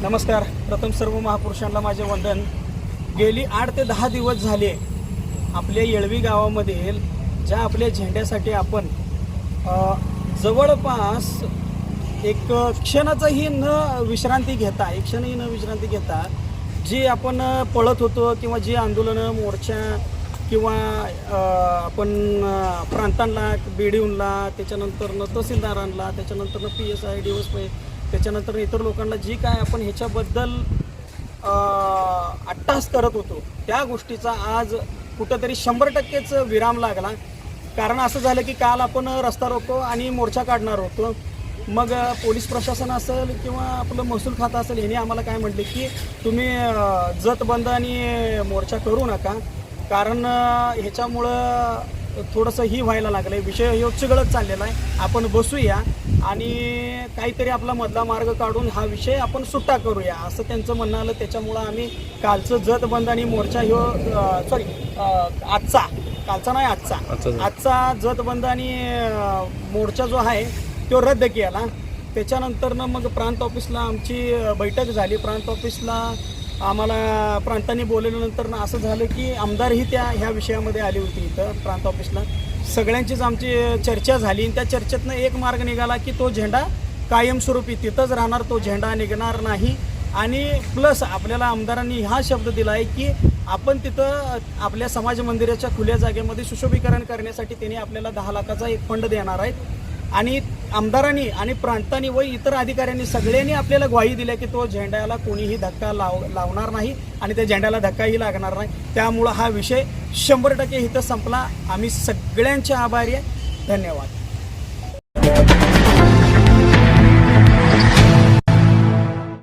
नमस्कार. प्रथम सर्व महापुरुषांना माझे वंदन. गेली 8 ते 10 दिवस झाले आपल्या येळवी गावामध्ये ज्या आपल्या झेंड्यासाठी आपण जवळपास एक क्षणाचाही न विश्रांती घेता जी आपण पळत होतो किंवा जी आंदोलनं मोर्चा किंवा आपण प्रांतांना बीडीऊनला त्याच्यानंतरनं तहसीलदारांना त्याच्यानंतरनं PSI DSP त्याच्यानंतर इतर लोकांना जी काय आपण ह्याच्याबद्दल अट्टास करत होतो त्या गोष्टीचा आज कुठंतरी 100%च विराम लागला. कारण असं झालं की काल आपण रस्ता रोको आणि मोर्चा काढणार होतो. मग पोलीस प्रशासन असेल किंवा आपलं महसूल खातं असेल ह्याने आम्हाला काय म्हटले की तुम्ही जत बंद आणि मोर्चा करू नका, कारण ह्याच्यामुळं थोडंसं ही व्हायला लागलं आहे, विषय हे चिघळत चाललेला आहे, आपण बसूया आणि काहीतरी आपला मधला मार्ग काढून हा विषय आपण सुट्टा करूया असं त्यांचं म्हणणं आलं. त्याच्यामुळं आम्ही कालचं जत बंद आणि मोर्चा आजचा जत बंद आणि मोर्चा जो आहे तो रद्द केला. त्याच्यानंतरनं मग प्रांत ऑफिसला आमची बैठक झाली. प्रांत ऑफिसला आम्हाला प्रांतांनी बोलवल्यानंतर असं झालं की आमदारही ह्या विषयामध्ये आली होती इथं प्रांत ऑफिसला. सगळ्यांचीच आमची चर्चा झाली आणि त्या चर्चेतनं एक मार्ग निघाला की तो झेंडा कायमस्वरूपी तिथंच राहणार, तो झेंडा निघणार नाही. आणि प्लस आपल्याला आमदारांनी हा शब्द दिला आहे की आपण तिथं आपल्या समाज मंदिराच्या खुल्या जागेमध्ये सुशोभीकरण करण्यासाठी त्यांनी आपल्याला 10 लाखाचा एक फंड देणार आहेत. आणि आमदारांनी आणि प्रांतांनी व इतर अधिकाऱ्यांनी सगळ्यांनी आपल्याला ग्वाही दिल्या की तो झेंड्याला कोणीही धक्का लावणार नाही आणि त्या झेंड्याला धक्काही लागणार नाही. त्यामुळं हा विषय 100% इथं संपला. आम्ही सगळ्यांचे आभारी आहे. धन्यवाद.